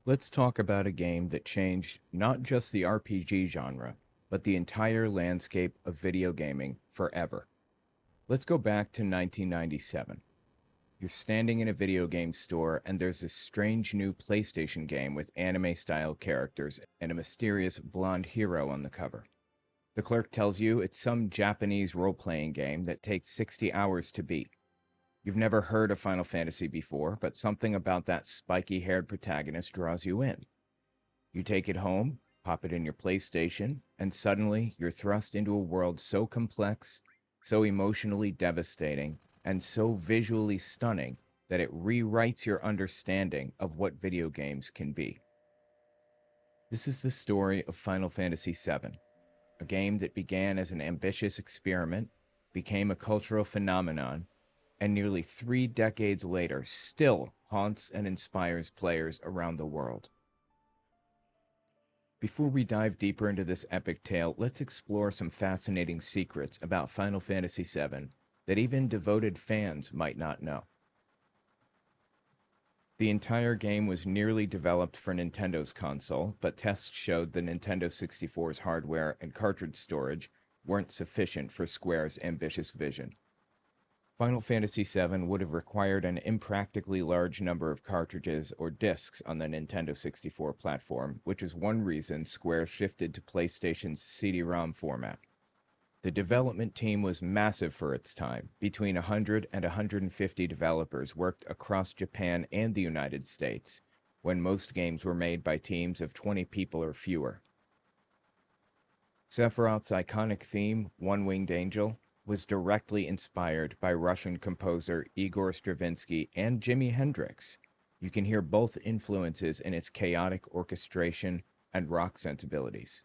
Let's talk about a game that changed not just the RPG genre, but the entire landscape of video gaming forever. Let's go back to 1997. You're standing in a video game store, and there's this strange new PlayStation game with anime style characters and a mysterious blonde hero on the cover. The clerk tells you it's some Japanese role playing game that takes 60 hours to beat. You've never heard of Final Fantasy before, but something about that spiky haired protagonist draws you in. You take it home, pop it in your PlayStation, and suddenly you're thrust into a world so complex, so emotionally devastating, and so visually stunning that it rewrites your understanding of what video games can be. This is the story of Final Fantasy VII, a game that began as an ambitious experiment, became a cultural phenomenon, and nearly 3 decades later still haunts and inspires players around the world. Before we dive deeper into this epic tale, let's explore some fascinating secrets about Final Fantasy VII that even devoted fans might not know. The entire game was nearly developed for Nintendo's console, but tests showed the Nintendo 64's hardware and cartridge storage weren't sufficient for Square's ambitious vision. Final Fantasy VII would have required an impractically large number of cartridges or discs on the Nintendo 64 platform, which is one reason Square shifted to PlayStation's CD-ROM format. The development team was massive for its time. Between 100 and 150 developers worked across Japan and the United States, when most games were made by teams of 20 people or fewer. Sephiroth's iconic theme, One-Winged Angel, was directly inspired by Russian composer Igor Stravinsky and Jimi Hendrix. You can hear both influences in its chaotic orchestration and rock sensibilities.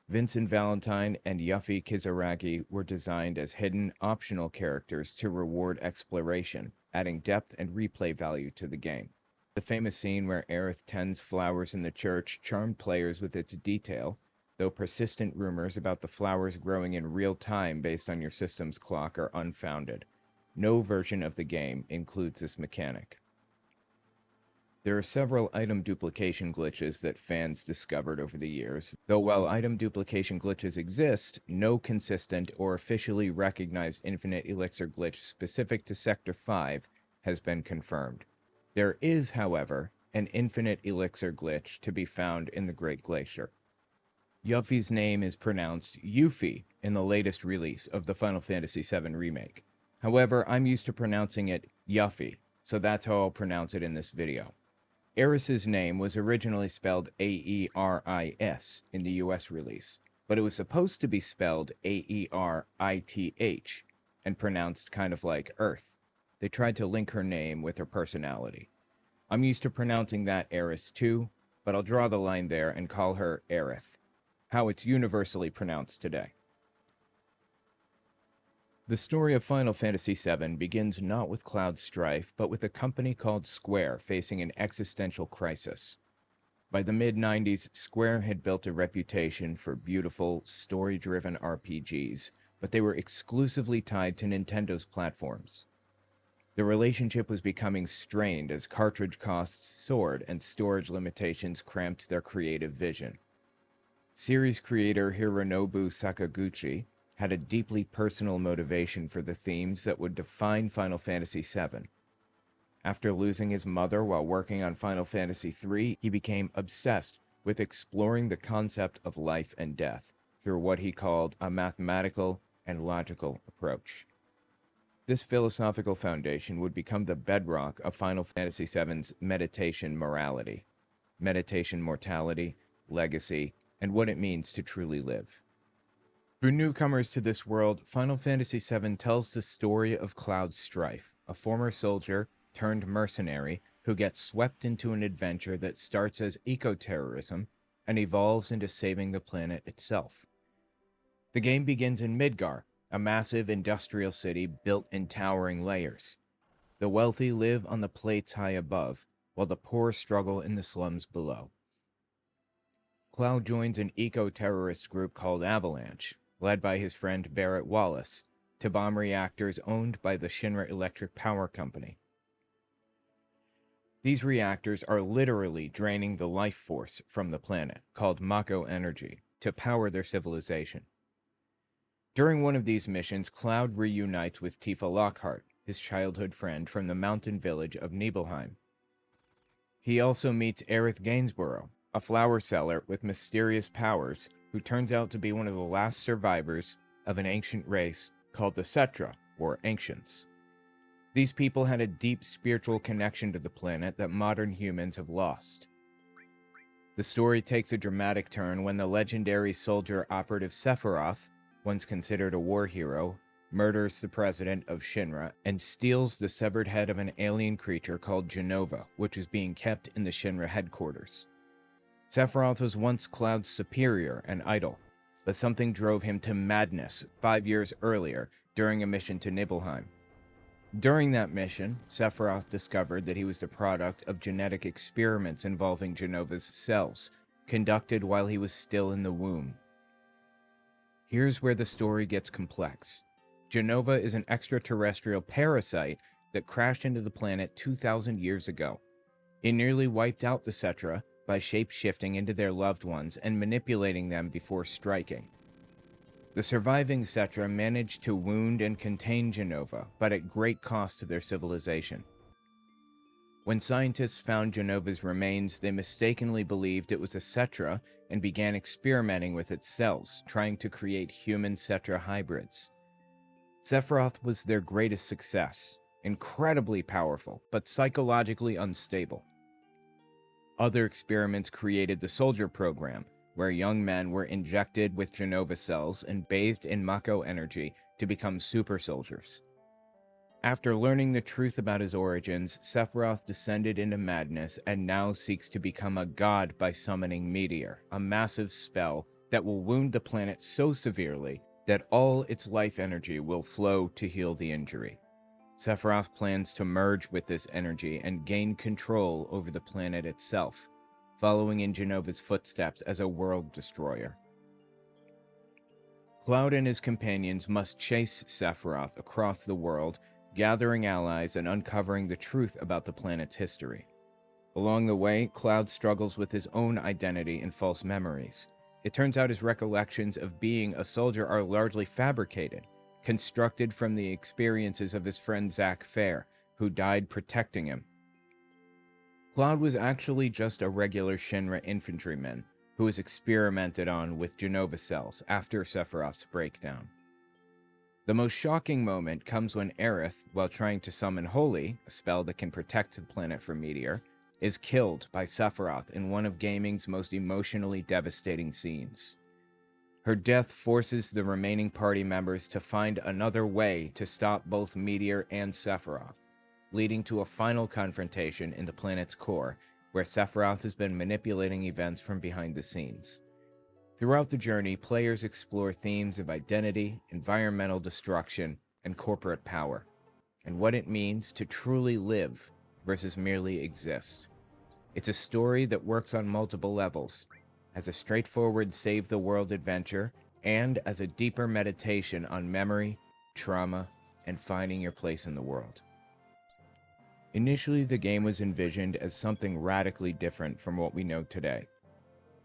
Vincent Valentine and Yuffie Kizaragi were designed as hidden, optional characters to reward exploration, adding depth and replay value to the game. The famous scene where Aerith tends flowers in the church charmed players with its detail, though persistent rumors about the flowers growing in real time based on your system's clock are unfounded. No version of the game includes this mechanic. There are several item duplication glitches that fans discovered over the years, though while item duplication glitches exist, no consistent or officially recognized infinite elixir glitch specific to Sector 5 has been confirmed. There is, however, an infinite elixir glitch to be found in the Great Glacier. Yuffie's name is pronounced Yuffie in the latest release of the Final Fantasy VII Remake. However, I'm used to pronouncing it Yuffie, so that's how I'll pronounce it in this video. Aeris's name was originally spelled Aeris in the US release, but it was supposed to be spelled Aerith and pronounced kind of like Earth. They tried to link her name with her personality. I'm used to pronouncing that Aeris too, but I'll draw the line there and call her Aerith, how it's universally pronounced today. The story of Final Fantasy VII begins not with Cloud's strife, but with a company called Square facing an existential crisis. By the mid-90s, Square had built a reputation for beautiful, story-driven RPGs, but they were exclusively tied to Nintendo's platforms. The relationship was becoming strained as cartridge costs soared and storage limitations cramped their creative vision. Series creator Hironobu Sakaguchi had a deeply personal motivation for the themes that would define Final Fantasy VII. After losing his mother while working on Final Fantasy III, he became obsessed with exploring the concept of life and death through what he called a mathematical and logical approach. This philosophical foundation would become the bedrock of Final Fantasy VII's meditation morality, meditation mortality, legacy, and what it means to truly live. For newcomers to this world, Final Fantasy VII tells the story of Cloud Strife, a former soldier turned mercenary who gets swept into an adventure that starts as eco-terrorism and evolves into saving the planet itself. The game begins in Midgar, a massive industrial city built in towering layers. The wealthy live on the plates high above, while the poor struggle in the slums below. Cloud joins an eco-terrorist group called Avalanche, led by his friend Barrett Wallace, to bomb reactors owned by the Shinra Electric Power Company. These reactors are literally draining the life force from the planet, called Mako energy, to power their civilization. During one of these missions, Cloud reunites with Tifa Lockhart, his childhood friend from the mountain village of Nibelheim. He also meets Aerith Gainsborough, a flower seller with mysterious powers who turns out to be one of the last survivors of an ancient race called the Cetra, or Ancients. These people had a deep spiritual connection to the planet that modern humans have lost. The story takes a dramatic turn when the legendary soldier operative Sephiroth, once considered a war hero, murders the president of Shinra and steals the severed head of an alien creature called Genova, which is being kept in the Shinra headquarters. Sephiroth was once Cloud's superior and idol, but something drove him to madness 5 years earlier during a mission to Nibelheim. During that mission, Sephiroth discovered that he was the product of genetic experiments involving Genova's cells, conducted while he was still in the womb. Here's where the story gets complex. Genova is an extraterrestrial parasite that crashed into the planet 2,000 years ago. It nearly wiped out the Cetra by shape-shifting into their loved ones and manipulating them before striking. The surviving Cetra managed to wound and contain Genova, but at great cost to their civilization. When scientists found Genova's remains, they mistakenly believed it was a Cetra and began experimenting with its cells, trying to create human Cetra hybrids. Sephiroth was their greatest success, incredibly powerful, but psychologically unstable. Other experiments created the Soldier Program, where young men were injected with Genova cells and bathed in Mako energy to become super soldiers. After learning the truth about his origins, Sephiroth descended into madness and now seeks to become a god by summoning Meteor, a massive spell that will wound the planet so severely that all its life energy will flow to heal the injury. Sephiroth plans to merge with this energy and gain control over the planet itself, following in Genova's footsteps as a world destroyer. Cloud and his companions must chase Sephiroth across the world, gathering allies and uncovering the truth about the planet's history. Along the way, Cloud struggles with his own identity and false memories. It turns out his recollections of being a soldier are largely fabricated, constructed from the experiences of his friend Zack Fair, who died protecting him. Cloud was actually just a regular Shinra infantryman who was experimented on with Genova cells after Sephiroth's breakdown. The most shocking moment comes when Aerith, while trying to summon Holy, a spell that can protect the planet from Meteor, is killed by Sephiroth in one of gaming's most emotionally devastating scenes. Her death forces the remaining party members to find another way to stop both Meteor and Sephiroth, leading to a final confrontation in the planet's core, where Sephiroth has been manipulating events from behind the scenes. Throughout the journey, players explore themes of identity, environmental destruction, and corporate power, and what it means to truly live versus merely exist. It's a story that works on multiple levels, as a straightforward save-the-world adventure, and as a deeper meditation on memory, trauma, and finding your place in the world. Initially, the game was envisioned as something radically different from what we know today.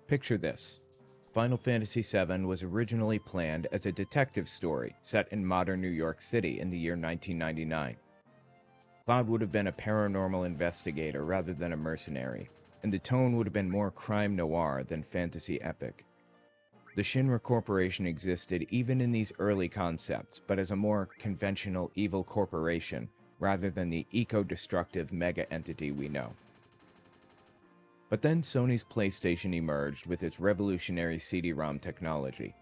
Picture this. Final Fantasy VII was originally planned as a detective story set in modern New York City in the year 1999. Cloud would have been a paranormal investigator rather than a mercenary, and the tone would have been more crime noir than fantasy epic. The Shinra Corporation existed even in these early concepts, but as a more conventional evil corporation rather than the eco-destructive mega-entity we know. But then Sony's PlayStation emerged with its revolutionary CD-ROM technology.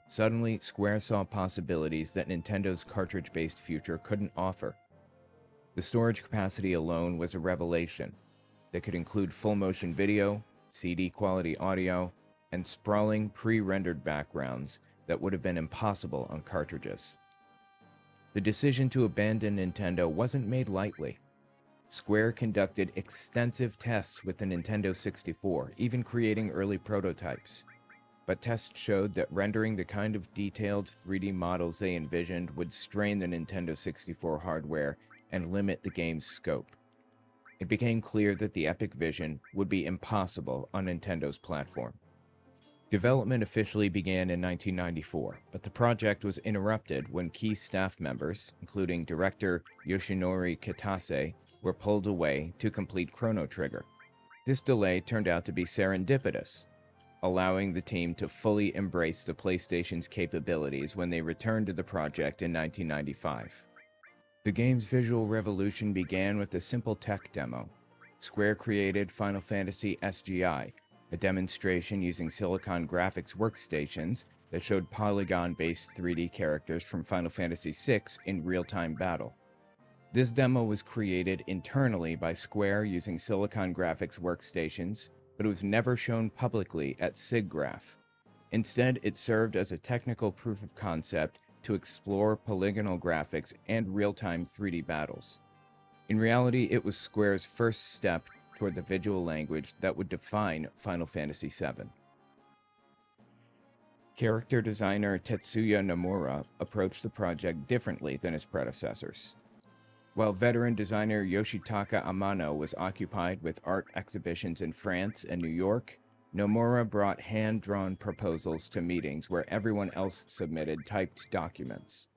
Suddenly, Square saw possibilities that Nintendo's cartridge-based future couldn't offer. The storage capacity alone was a revelation that could include full-motion video, CD-quality audio, and sprawling pre-rendered backgrounds that would have been impossible on cartridges. The decision to abandon Nintendo wasn't made lightly. Square conducted extensive tests with the Nintendo 64, even creating early prototypes. But tests showed that rendering the kind of detailed 3D models they envisioned would strain the Nintendo 64 hardware and limit the game's scope. it became clear that the epic vision would be impossible on Nintendo's platform. Development officially began in 1994, but the project was interrupted when key staff members, including director Yoshinori Kitase, were pulled away to complete Chrono Trigger. This delay turned out to be serendipitous, allowing the team to fully embrace the PlayStation's capabilities when they returned to the project in 1995. The game's visual revolution began with a simple tech demo. Square created Final Fantasy SGI, a demonstration using Silicon graphics workstations that showed polygon-based 3D characters from Final Fantasy VI in real-time battle. This demo was created internally by Square using Silicon graphics workstations, but it was never shown publicly at SIGGRAPH. Instead, it served as a technical proof of concept to explore polygonal graphics and real-time 3D battles. In reality, it was Square's first step toward the visual language that would define Final Fantasy VII. Character designer Tetsuya Nomura approached the project differently than his predecessors. While veteran designer Yoshitaka Amano was occupied with art exhibitions in France and New York, Nomura brought hand-drawn proposals to meetings where everyone else submitted typed documents.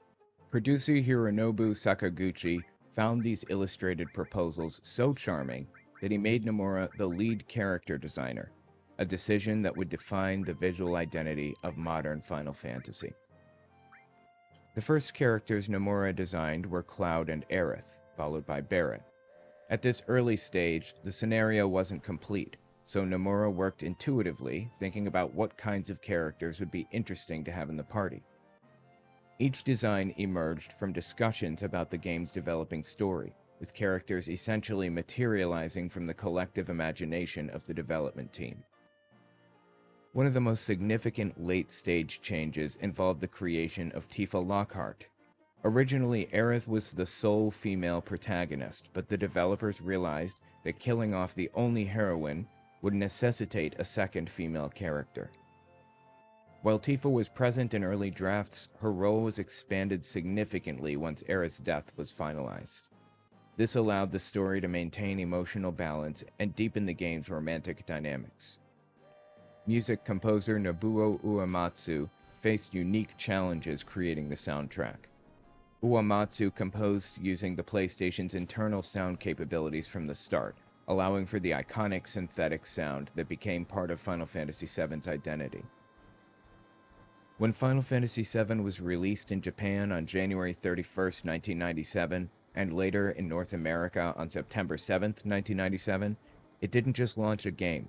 Producer Hironobu Sakaguchi found these illustrated proposals so charming that he made Nomura the lead character designer, a decision that would define the visual identity of modern Final Fantasy. The first characters Nomura designed were Cloud and Aerith, followed by Barret. At this early stage, the scenario wasn't complete, so Nomura worked intuitively, thinking about what kinds of characters would be interesting to have in the party. Each design emerged from discussions about the game's developing story, with characters essentially materializing from the collective imagination of the development team. One of the most significant late-stage changes involved the creation of Tifa Lockhart. Originally, Aerith was the sole female protagonist, but the developers realized that killing off the only heroine would necessitate a second female character. While Tifa was present in early drafts, her role was expanded significantly once Aerith's death was finalized. This allowed the story to maintain emotional balance and deepen the game's romantic dynamics. Music composer Nobuo Uematsu faced unique challenges creating the soundtrack. Uematsu composed using the PlayStation's internal sound capabilities from the start, allowing for the iconic synthetic sound that became part of Final Fantasy VII's identity. When Final Fantasy VII was released in Japan on January 31, 1997, and later in North America on September 7, 1997, it didn't just launch a game.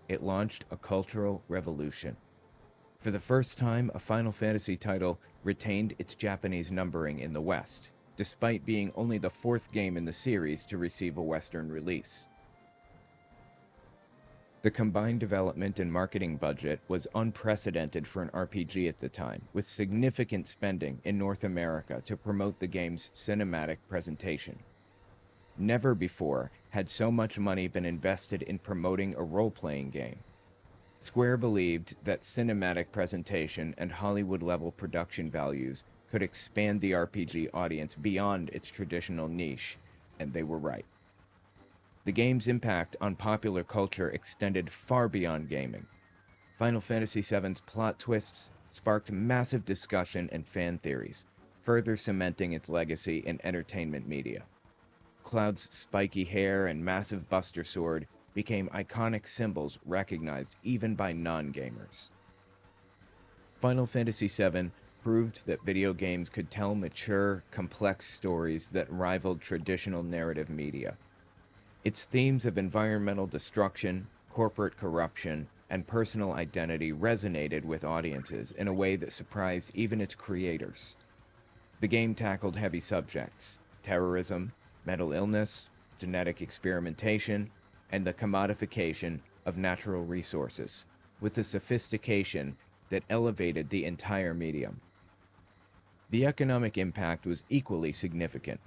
It launched a cultural revolution. For the first time, a Final Fantasy title retained its Japanese numbering in the West, despite being only the fourth game in the series to receive a Western release. The combined development and marketing budget was unprecedented for an RPG at the time, with significant spending in North America to promote the game's cinematic presentation. Never before had so much money been invested in promoting a role-playing game. Square believed that cinematic presentation and Hollywood-level production values could expand the RPG audience beyond its traditional niche, and they were right. The game's impact on popular culture extended far beyond gaming. Final Fantasy VII's plot twists sparked massive discussion and fan theories, further cementing its legacy in entertainment media. Cloud's spiky hair and massive Buster Sword became iconic symbols recognized even by non-gamers. Final Fantasy VII proved that video games could tell mature, complex stories that rivaled traditional narrative media. Its themes of environmental destruction, corporate corruption, and personal identity resonated with audiences in a way that surprised even its creators. The game tackled heavy subjects: terrorism, mental illness, genetic experimentation, and the commodification of natural resources, with a sophistication that elevated the entire medium. The economic impact was equally significant.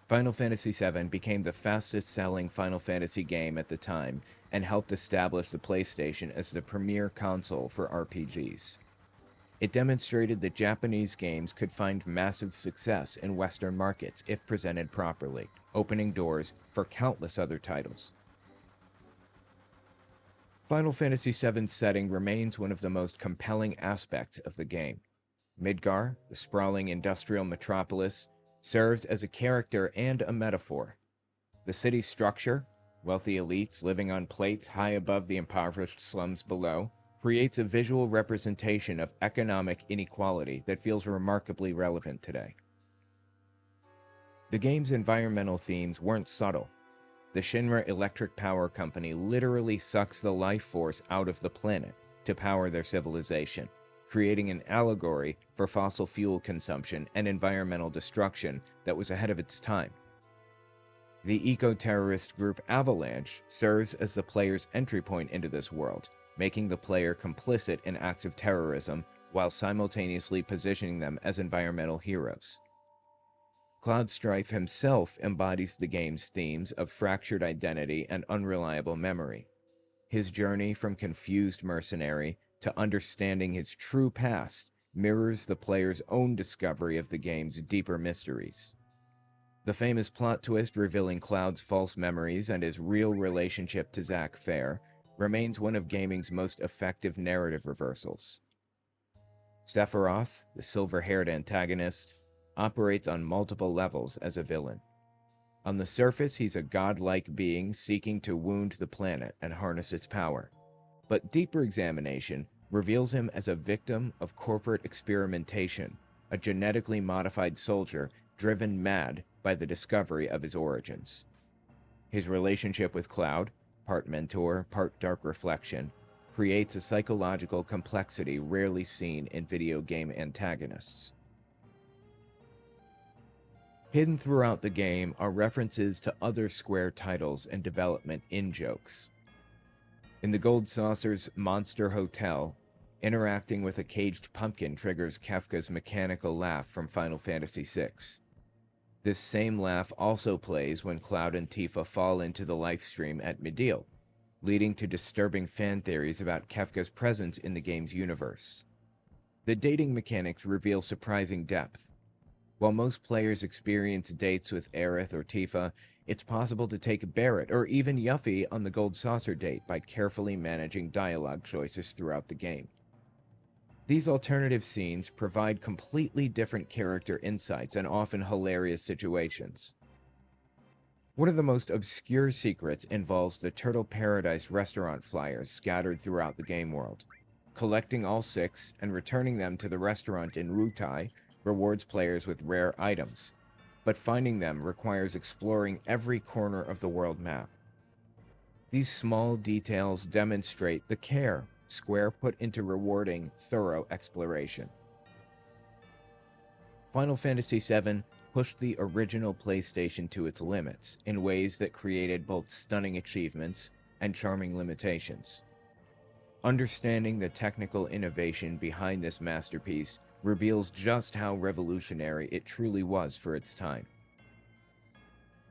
Final Fantasy VII became the fastest-selling Final Fantasy game at the time and helped establish the PlayStation as the premier console for RPGs. It demonstrated that Japanese games could find massive success in Western markets if presented properly, opening doors for countless other titles. Final Fantasy VII's setting remains one of the most compelling aspects of the game. Midgar, the sprawling industrial metropolis, serves as a character and a metaphor. The city's structure, wealthy elites living on plates high above the impoverished slums below, creates a visual representation of economic inequality that feels remarkably relevant today. The game's environmental themes weren't subtle. The Shinra Electric Power Company literally sucks the life force out of the planet to power their civilization, creating an allegory for fossil fuel consumption and environmental destruction that was ahead of its time. The eco-terrorist group Avalanche serves as the player's entry point into this world, making the player complicit in acts of terrorism while simultaneously positioning them as environmental heroes. Cloud Strife himself embodies the game's themes of fractured identity and unreliable memory. His journey from confused mercenary to understanding his true past mirrors the player's own discovery of the game's deeper mysteries. The famous plot twist revealing Cloud's false memories and his real relationship to Zack Fair remains one of gaming's most effective narrative reversals. Sephiroth, the silver-haired antagonist, operates on multiple levels as a villain. On the surface, he's a godlike being seeking to wound the planet and harness its power. But deeper examination reveals him as a victim of corporate experimentation, a genetically modified soldier driven mad by the discovery of his origins. His relationship with Cloud, part mentor, part dark reflection, creates a psychological complexity rarely seen in video game antagonists. Hidden throughout the game are references to other Square titles and development in-jokes. In the Gold Saucer's Monster Hotel, interacting with a caged pumpkin triggers Kefka's mechanical laugh from Final Fantasy VI. This same laugh also plays when Cloud and Tifa fall into the lifestream at Mideel, leading to disturbing fan theories about Kefka's presence in the game's universe. The dating mechanics reveal surprising depth. While most players experience dates with Aerith or Tifa, it's possible to take Barrett or even Yuffie on the Gold Saucer date by carefully managing dialogue choices throughout the game. These alternative scenes provide completely different character insights and often hilarious situations. One of the most obscure secrets involves the Turtle Paradise restaurant flyers scattered throughout the game world. Collecting all 6 and returning them to the restaurant in Wutai rewards players with rare items, but finding them requires exploring every corner of the world map. These small details demonstrate the care Square put into rewarding thorough exploration. Final Fantasy VII pushed the original PlayStation to its limits in ways that created both stunning achievements and charming limitations. Understanding the technical innovation behind this masterpiece reveals just how revolutionary it truly was for its time.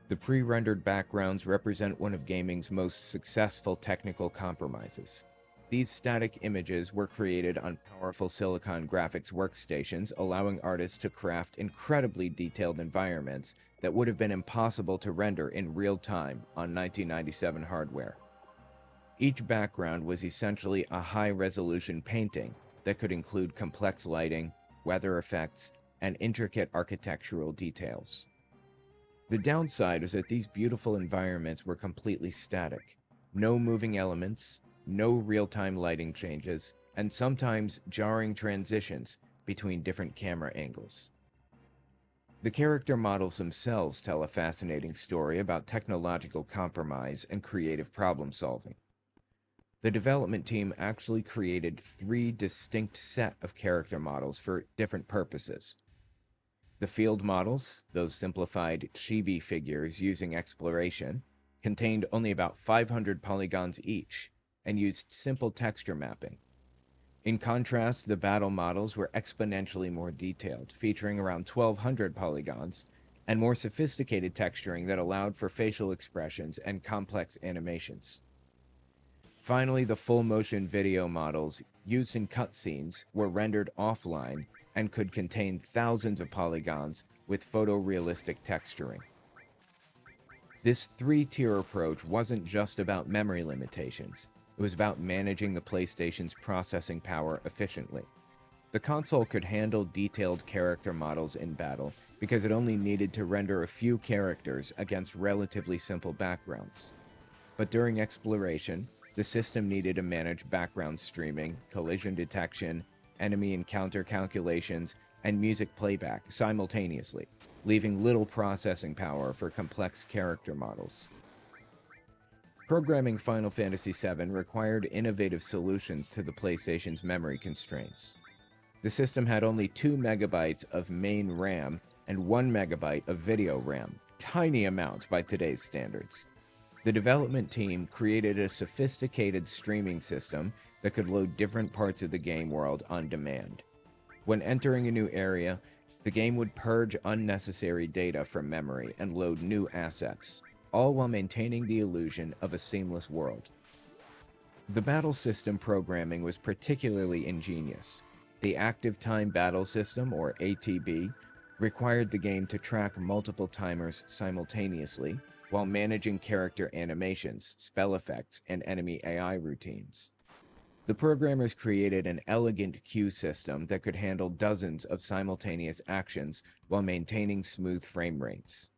The pre-rendered backgrounds represent one of gaming's most successful technical compromises. These static images were created on powerful silicon graphics workstations, allowing artists to craft incredibly detailed environments that would have been impossible to render in real time on 1997 hardware. Each background was essentially a high-resolution painting that could include complex lighting, weather effects, and intricate architectural details. The downside was that these beautiful environments were completely static. No moving elements, no real-time lighting changes, and sometimes jarring transitions between different camera angles. The character models themselves tell a fascinating story about technological compromise and creative problem-solving. The development team actually created 3 distinct sets of character models for different purposes. The field models, those simplified chibi figures using exploration, contained only about 500 polygons each and used simple texture mapping. In contrast, the battle models were exponentially more detailed, featuring around 1,200 polygons and more sophisticated texturing that allowed for facial expressions and complex animations. Finally, the full-motion video models used in cutscenes were rendered offline and could contain thousands of polygons with photorealistic texturing. This three-tier approach wasn't just about memory limitations. It was about managing the PlayStation's processing power efficiently. The console could handle detailed character models in battle because it only needed to render a few characters against relatively simple backgrounds. But during exploration, the system needed to manage background streaming, collision detection, enemy encounter calculations, and music playback simultaneously, leaving little processing power for complex character models. Programming Final Fantasy VII required innovative solutions to the PlayStation's memory constraints. The system had only 2 megabytes of main RAM and 1 megabyte of video RAM, tiny amounts by today's standards. The development team created a sophisticated streaming system that could load different parts of the game world on demand. When entering a new area, the game would purge unnecessary data from memory and load new assets, all while maintaining the illusion of a seamless world. The battle system programming was particularly ingenious. The Active Time Battle System, or ATB, required the game to track multiple timers simultaneously while managing character animations, spell effects, and enemy AI routines. The programmers created an elegant queue system that could handle dozens of simultaneous actions while maintaining smooth frame rates.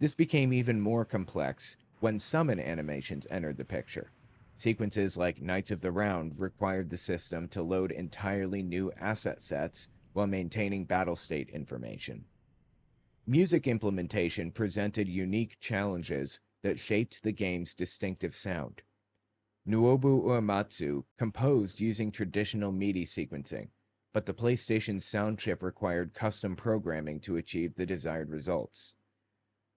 This became even more complex when summon animations entered the picture. Sequences like Knights of the Round required the system to load entirely new asset sets while maintaining battle state information. Music implementation presented unique challenges that shaped the game's distinctive sound. Nobuo Uematsu composed using traditional MIDI sequencing, but the PlayStation's sound chip required custom programming to achieve the desired results.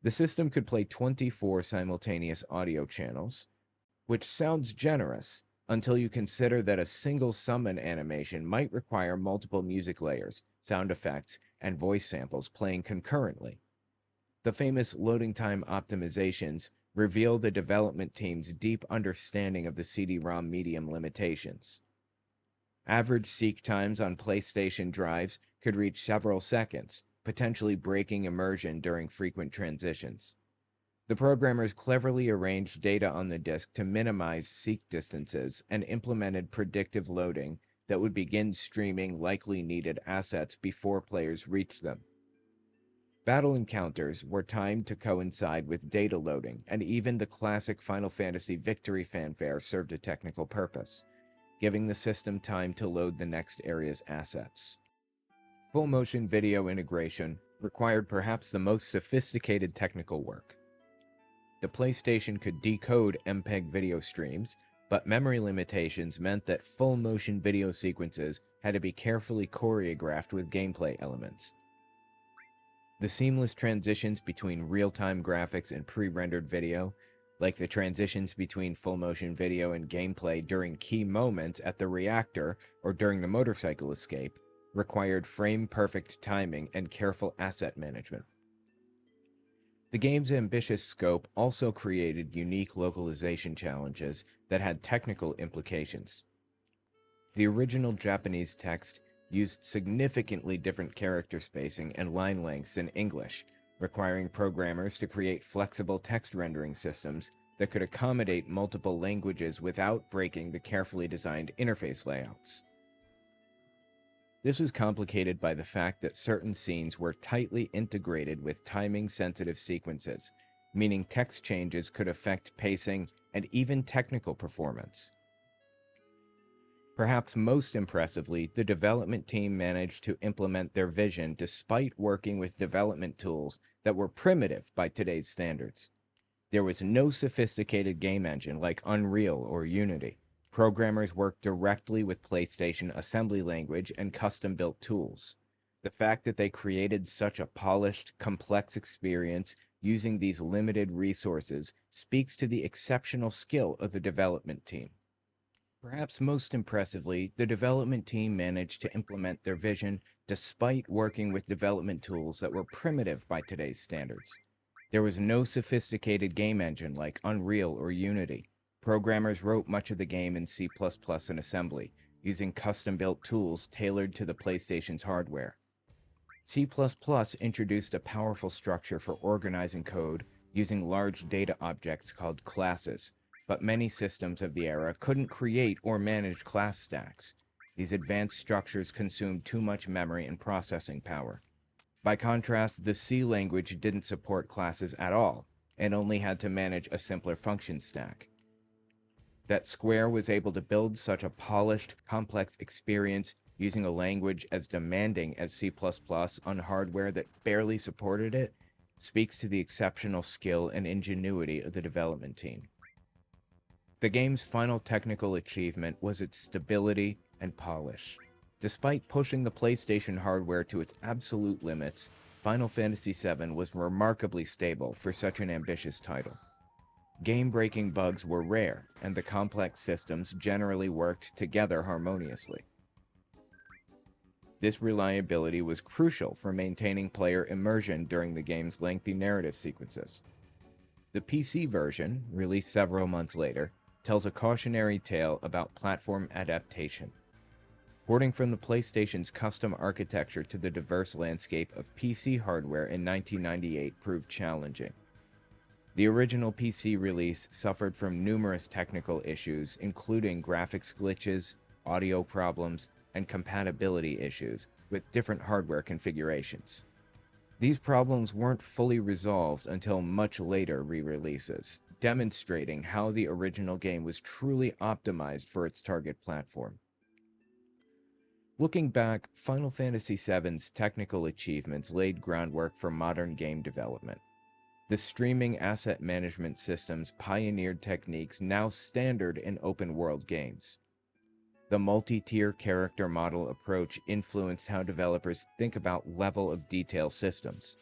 The system could play 24 simultaneous audio channels, which sounds generous until you consider that a single summon animation might require multiple music layers, sound effects, and voice samples playing concurrently. The famous loading time optimizations reveal the development team's deep understanding of the CD-ROM medium limitations. Average seek times on PlayStation drives could reach several seconds, potentially breaking immersion during frequent transitions. The programmers cleverly arranged data on the disk to minimize seek distances and implemented predictive loading that would begin streaming likely needed assets before players reached them. Battle encounters were timed to coincide with data loading, and even the classic Final Fantasy victory fanfare served a technical purpose, giving the system time to load the next area's assets. Full-motion video integration required perhaps the most sophisticated technical work. The PlayStation could decode MPEG video streams, but memory limitations meant that full-motion video sequences had to be carefully choreographed with gameplay elements. The seamless transitions between real-time graphics and pre-rendered video, like the transitions between full-motion video and gameplay during key moments at the reactor or during the motorcycle escape, required frame-perfect timing and careful asset management. The game's ambitious scope also created unique localization challenges that had technical implications. The original Japanese text used significantly different character spacing and line lengths in English, requiring programmers to create flexible text rendering systems that could accommodate multiple languages without breaking the carefully designed interface layouts. This was complicated by the fact that certain scenes were tightly integrated with timing-sensitive sequences, meaning text changes could affect pacing and even technical performance. Perhaps most impressively, the development team managed to implement their vision despite working with development tools that were primitive by today's standards. There was no sophisticated game engine like Unreal or Unity. Programmers worked directly with PlayStation assembly language and custom-built tools. The fact that they created such a polished, complex experience using these limited resources speaks to the exceptional skill of the development team. Perhaps most impressively, the development team managed to implement their vision despite working with development tools that were primitive by today's standards. There was no sophisticated game engine like Unreal or Unity. Programmers wrote much of the game in C++ and assembly, using custom-built tools tailored to the PlayStation's hardware. C++ introduced a powerful structure for organizing code using large data objects called classes, but many systems of the era couldn't create or manage class stacks. These advanced structures consumed too much memory and processing power. By contrast, the C language didn't support classes at all, and only had to manage a simpler function stack. That Square was able to build such a polished, complex experience using a language as demanding as C++ on hardware that barely supported it speaks to the exceptional skill and ingenuity of the development team. The game's final technical achievement was its stability and polish. Despite pushing the PlayStation hardware to its absolute limits, Final Fantasy VII was remarkably stable for such an ambitious title. Game-breaking bugs were rare, and the complex systems generally worked together harmoniously. This reliability was crucial for maintaining player immersion during the game's lengthy narrative sequences. The PC version, released several months later, tells a cautionary tale about platform adaptation. Porting from the PlayStation's custom architecture to the diverse landscape of PC hardware in 1998 proved challenging. The original PC release suffered from numerous technical issues, including graphics glitches, audio problems, and compatibility issues with different hardware configurations. These problems weren't fully resolved until much later re-releases, demonstrating how the original game was truly optimized for its target platform. Looking back, Final Fantasy VII's technical achievements laid groundwork for modern game development. The streaming asset management systems pioneered techniques now standard in open-world games. The multi-tier character model approach influenced how developers think about level of detail systems.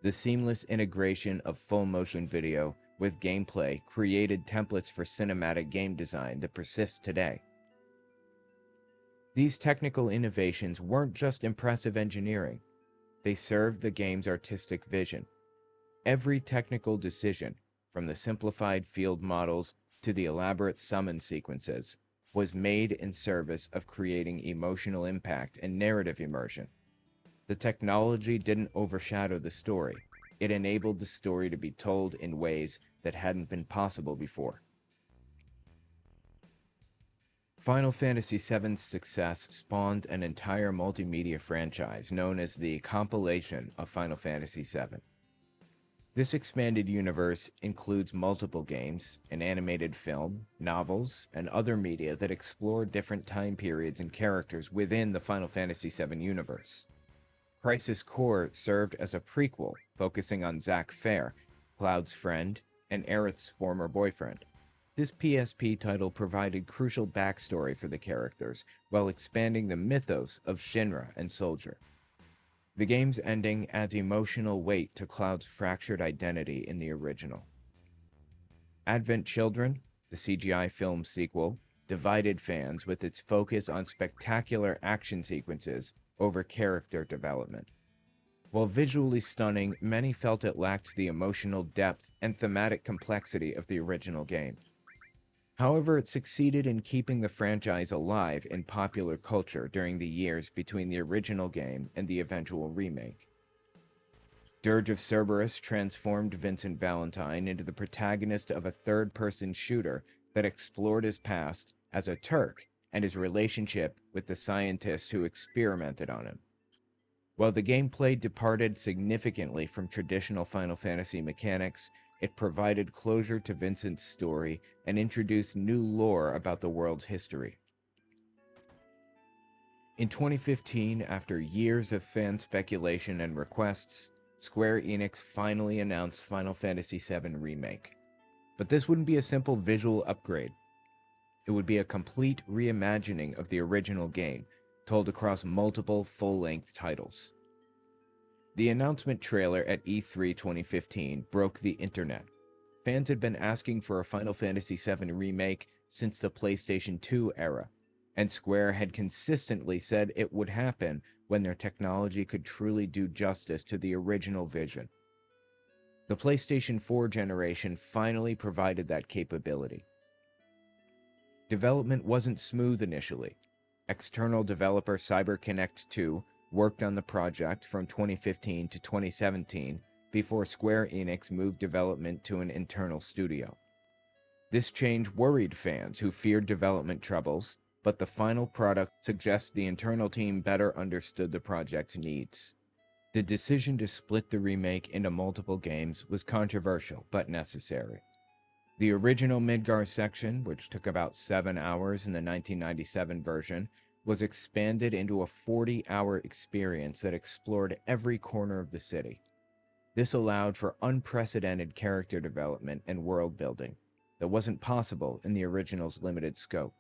The seamless integration of full motion video with gameplay created templates for cinematic game design that persist today. These technical innovations weren't just impressive engineering, they served the game's artistic vision. Every technical decision, from the simplified field models to the elaborate summon sequences, was made in service of creating emotional impact and narrative immersion. The technology didn't overshadow the story. It enabled the story to be told in ways that hadn't been possible before. Final Fantasy VII's success spawned an entire multimedia franchise known as the compilation of Final Fantasy VII. This expanded universe includes multiple games, an animated film, novels, and other media that explore different time periods and characters within the Final Fantasy VII universe. Crisis Core served as a prequel focusing on Zack Fair, Cloud's friend, and Aerith's former boyfriend. This PSP title provided crucial backstory for the characters, while expanding the mythos of Shinra and Soldier. The game's ending adds emotional weight to Cloud's fractured identity in the original. Advent Children, the CGI film sequel, divided fans with its focus on spectacular action sequences over character development. While visually stunning, many felt it lacked the emotional depth and thematic complexity of the original game. However, it succeeded in keeping the franchise alive in popular culture during the years between the original game and the eventual remake. Dirge of Cerberus transformed Vincent Valentine into the protagonist of a third-person shooter that explored his past as a Turk and his relationship with the scientists who experimented on him. While the gameplay departed significantly from traditional Final Fantasy mechanics, it provided closure to Vincent's story and introduced new lore about the world's history. In 2015, after years of fan speculation and requests, Square Enix finally announced Final Fantasy VII Remake. But this wouldn't be a simple visual upgrade. It would be a complete reimagining of the original game, told across multiple full-length titles. The announcement trailer at E3 2015 broke the internet. Fans had been asking for a Final Fantasy VII remake since the PlayStation 2 era, and Square had consistently said it would happen when their technology could truly do justice to the original vision. The PlayStation 4 generation finally provided that capability. Development wasn't smooth initially. External developer CyberConnect 2 worked on the project from 2015 to 2017 before Square Enix moved development to an internal studio. This change worried fans who feared development troubles, but the final product suggests the internal team better understood the project's needs. The decision to split the remake into multiple games was controversial but necessary. The original Midgar section, which took about 7 hours in the 1997 version, was expanded into a 40-hour experience that explored every corner of the city. This allowed for unprecedented character development and world building that wasn't possible in the original's limited scope.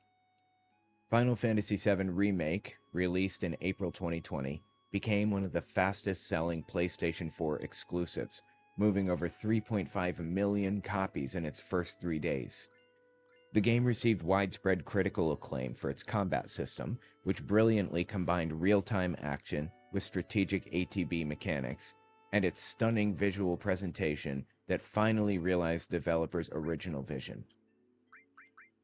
Final Fantasy VII Remake, released in April 2020, became one of the fastest-selling PlayStation 4 exclusives, moving over 3.5 million copies in its first 3 days. The game received widespread critical acclaim for its combat system, which brilliantly combined real-time action with strategic ATB mechanics, and its stunning visual presentation that finally realized developers' original vision.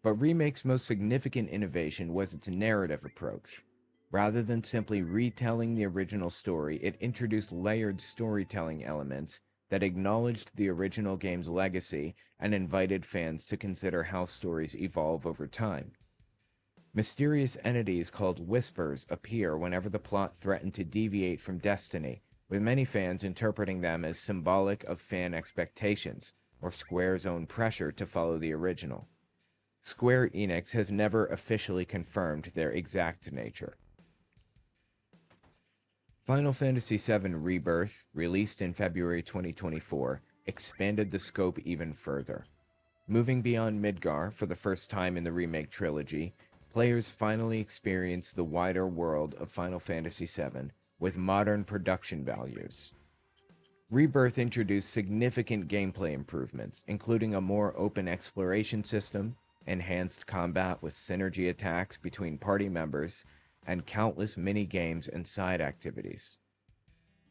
But Remake's most significant innovation was its narrative approach. Rather than simply retelling the original story, it introduced layered storytelling elements that acknowledged the original game's legacy and invited fans to consider how stories evolve over time. Mysterious entities called Whispers appear whenever the plot threatened to deviate from destiny, with many fans interpreting them as symbolic of fan expectations, or Square's own pressure to follow the original. Square Enix has never officially confirmed their exact nature. Final Fantasy VII Rebirth, released in February 2024, expanded the scope even further. Moving beyond Midgar for the first time in the Remake Trilogy, players finally experienced the wider world of Final Fantasy VII with modern production values. Rebirth introduced significant gameplay improvements, including a more open exploration system, enhanced combat with synergy attacks between party members, and countless mini-games and side activities.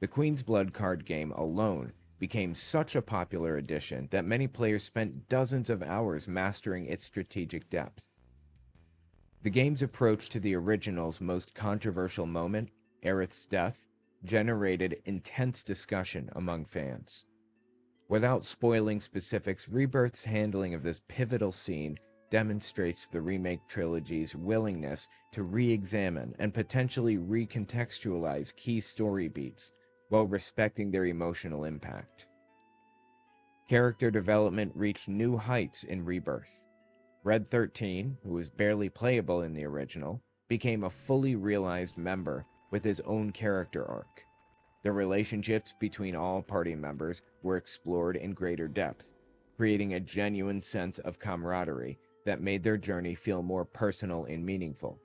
The Queen's Blood card game alone became such a popular addition that many players spent dozens of hours mastering its strategic depth. The game's approach to the original's most controversial moment, Aerith's death, generated intense discussion among fans. Without spoiling specifics, Rebirth's handling of this pivotal scene demonstrates the Remake Trilogy's willingness to re-examine and potentially recontextualize key story beats while respecting their emotional impact. Character development reached new heights in Rebirth. Red 13, who was barely playable in the original, became a fully realized member with his own character arc. The relationships between all party members were explored in greater depth, creating a genuine sense of camaraderie that made their journey feel more personal and meaningful.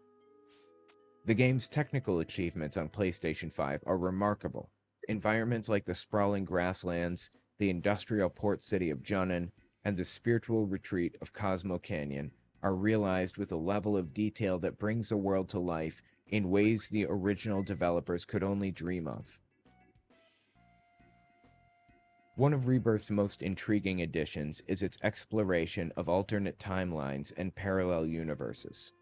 The game's technical achievements on PlayStation 5 are remarkable. Environments like the sprawling grasslands, the industrial port city of Junon, and the spiritual retreat of Cosmo Canyon are realized with a level of detail that brings the world to life in ways the original developers could only dream of. One of Rebirth's most intriguing additions is its exploration of alternate timelines and parallel universes.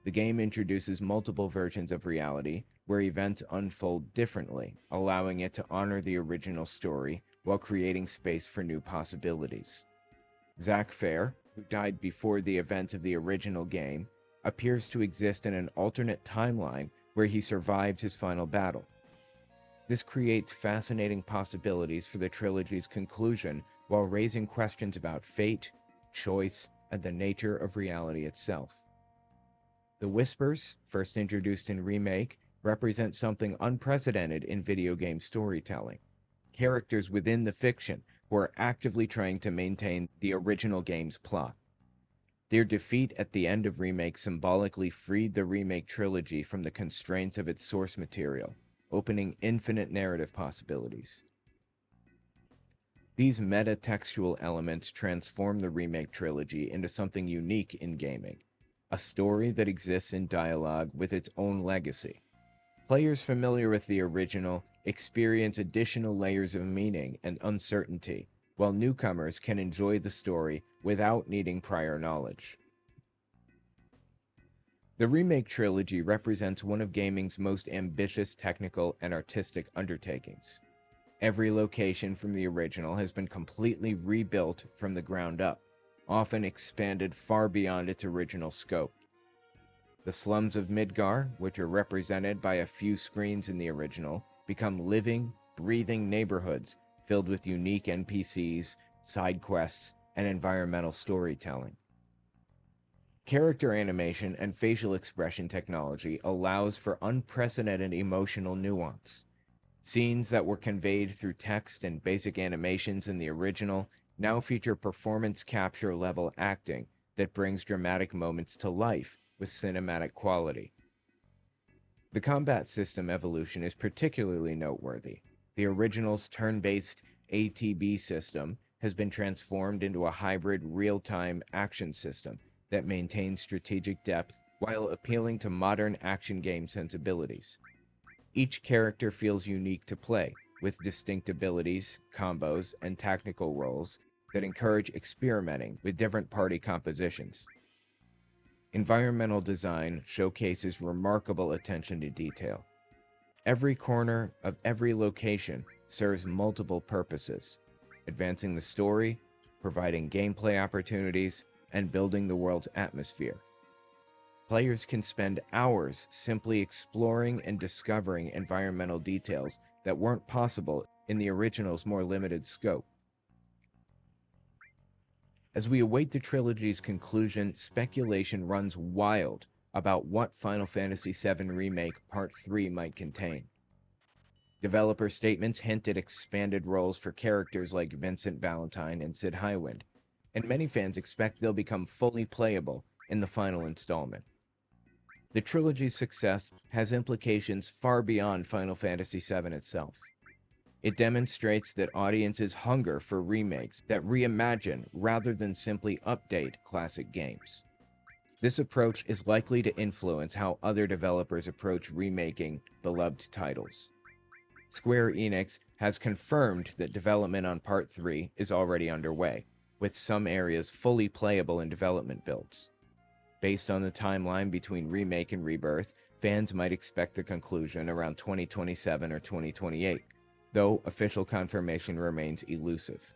The game introduces multiple versions of reality where events unfold differently, allowing it to honor the original story while creating space for new possibilities. Zack Fair, who died before the events of the original game, appears to exist in an alternate timeline where he survived his final battle. This creates fascinating possibilities for the trilogy's conclusion while raising questions about fate, choice, and the nature of reality itself. The Whispers, first introduced in Remake, represent something unprecedented in video game storytelling. Characters within the fiction who are actively trying to maintain the original game's plot. Their defeat at the end of Remake symbolically freed the Remake Trilogy from the constraints of its source material, opening infinite narrative possibilities. These meta-textual elements transform the Remake Trilogy into something unique in gaming, a story that exists in dialogue with its own legacy. Players familiar with the original experience additional layers of meaning and uncertainty, while newcomers can enjoy the story without needing prior knowledge. The Remake Trilogy represents one of gaming's most ambitious technical and artistic undertakings. Every location from the original has been completely rebuilt from the ground up, often expanded far beyond its original scope. The slums of Midgar, which are represented by a few screens in the original, become living, breathing neighborhoods filled with unique NPCs, side quests, and environmental storytelling. Character animation and facial expression technology allows for unprecedented emotional nuance. Scenes that were conveyed through text and basic animations in the original now feature performance capture level acting that brings dramatic moments to life with cinematic quality. The combat system evolution is particularly noteworthy. The original's turn-based ATB system has been transformed into a hybrid real-time action system that maintains strategic depth while appealing to modern action game sensibilities. Each character feels unique to play, with distinct abilities, combos, and tactical roles that encourage experimenting with different party compositions. Environmental design showcases remarkable attention to detail. Every corner of every location serves multiple purposes, advancing the story, providing gameplay opportunities, and building the world's atmosphere. Players can spend hours simply exploring and discovering environmental details that weren't possible in the original's more limited scope. As we await the trilogy's conclusion, speculation runs wild about what Final Fantasy VII Remake Part 3 might contain. Developer statements hint at expanded roles for characters like Vincent Valentine and Sid Highwind, and many fans expect they'll become fully playable in the final installment. The trilogy's success has implications far beyond Final Fantasy VII itself. It demonstrates that audiences hunger for remakes that reimagine rather than simply update classic games. This approach is likely to influence how other developers approach remaking beloved titles. Square Enix has confirmed that development on Part 3 is already underway, with some areas fully playable in development builds. Based on the timeline between Remake and Rebirth, fans might expect the conclusion around 2027 or 2028, though official confirmation remains elusive.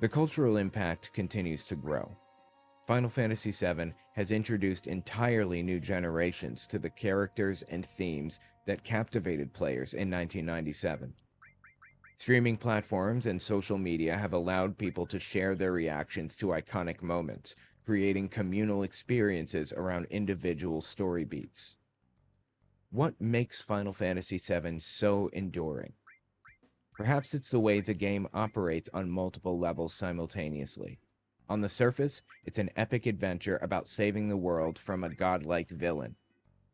The cultural impact continues to grow. Final Fantasy VII has introduced entirely new generations to the characters and themes that captivated players in 1997. Streaming platforms and social media have allowed people to share their reactions to iconic moments, creating communal experiences around individual story beats. What makes Final Fantasy VII so enduring? Perhaps it's the way the game operates on multiple levels simultaneously. On the surface, it's an epic adventure about saving the world from a godlike villain.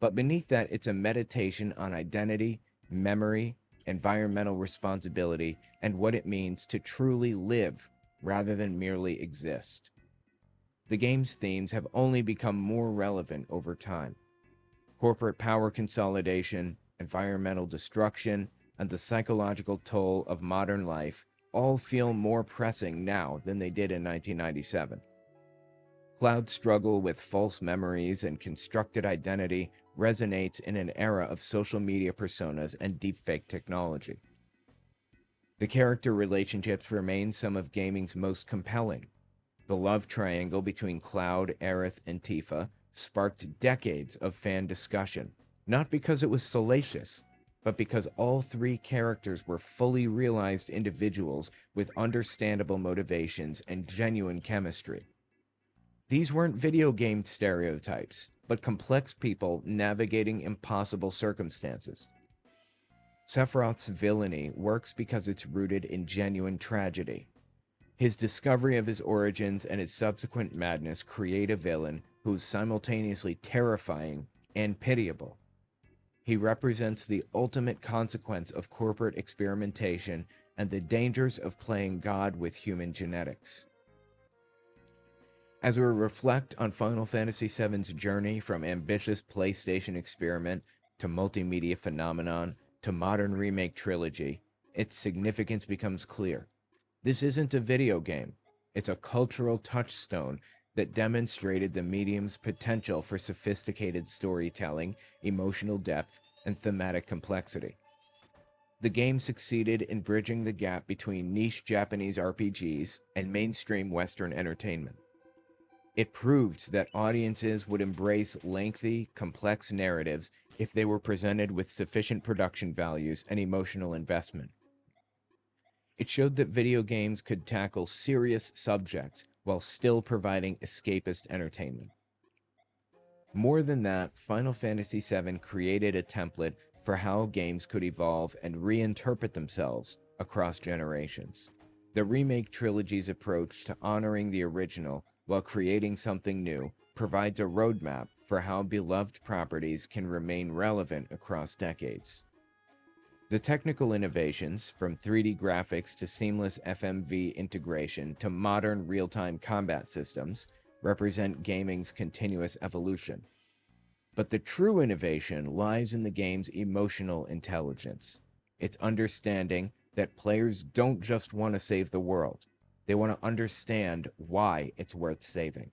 But beneath that, it's a meditation on identity, memory, environmental responsibility, and what it means to truly live rather than merely exist. The game's themes have only become more relevant over time. Corporate power consolidation, environmental destruction, and the psychological toll of modern life all feel more pressing now than they did in 1997. Cloud's struggle with false memories and constructed identity resonates in an era of social media personas and deepfake technology. The character relationships remain some of gaming's most compelling. The love triangle between Cloud, Aerith, and Tifa sparked decades of fan discussion, not because it was salacious, but because all three characters were fully realized individuals with understandable motivations and genuine chemistry. These weren't video game stereotypes, but complex people navigating impossible circumstances. Sephiroth's villainy works because it's rooted in genuine tragedy. His discovery of his origins and his subsequent madness create a villain who's simultaneously terrifying and pitiable. He represents the ultimate consequence of corporate experimentation and the dangers of playing God with human genetics. As we reflect on Final Fantasy VII's journey from ambitious PlayStation experiment to multimedia phenomenon to modern remake trilogy, its significance becomes clear. This isn't a video game. It's a cultural touchstone that demonstrated the medium's potential for sophisticated storytelling, emotional depth, and thematic complexity. The game succeeded in bridging the gap between niche Japanese RPGs and mainstream Western entertainment. It proved that audiences would embrace lengthy, complex narratives if they were presented with sufficient production values and emotional investment. It showed that video games could tackle serious subjects while still providing escapist entertainment. More than that, Final Fantasy VII created a template for how games could evolve and reinterpret themselves across generations. The Remake Trilogy's approach to honoring the original while creating something new provides a roadmap for how beloved properties can remain relevant across decades. The technical innovations, from 3D graphics to seamless FMV integration to modern real-time combat systems, represent gaming's continuous evolution. But the true innovation lies in the game's emotional intelligence. It's understanding that players don't just want to save the world. They want to understand why it's worth saving.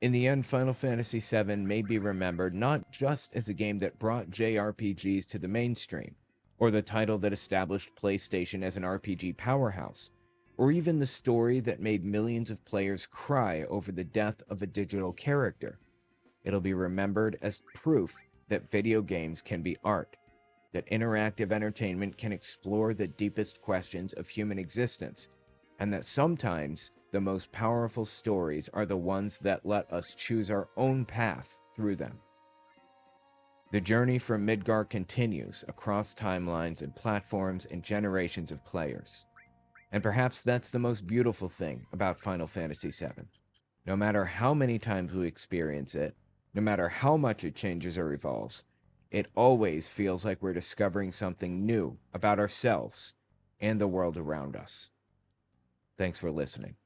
In the end, Final Fantasy VII may be remembered not just as a game that brought JRPGs to the mainstream, or the title that established PlayStation as an RPG powerhouse, or even the story that made millions of players cry over the death of a digital character. It'll be remembered as proof that video games can be art, that interactive entertainment can explore the deepest questions of human existence, and that sometimes the most powerful stories are the ones that let us choose our own path through them. The journey from Midgar continues across timelines and platforms and generations of players. And perhaps that's the most beautiful thing about Final Fantasy VII. No matter how many times we experience it, no matter how much it changes or evolves, it always feels like we're discovering something new about ourselves and the world around us. Thanks for listening.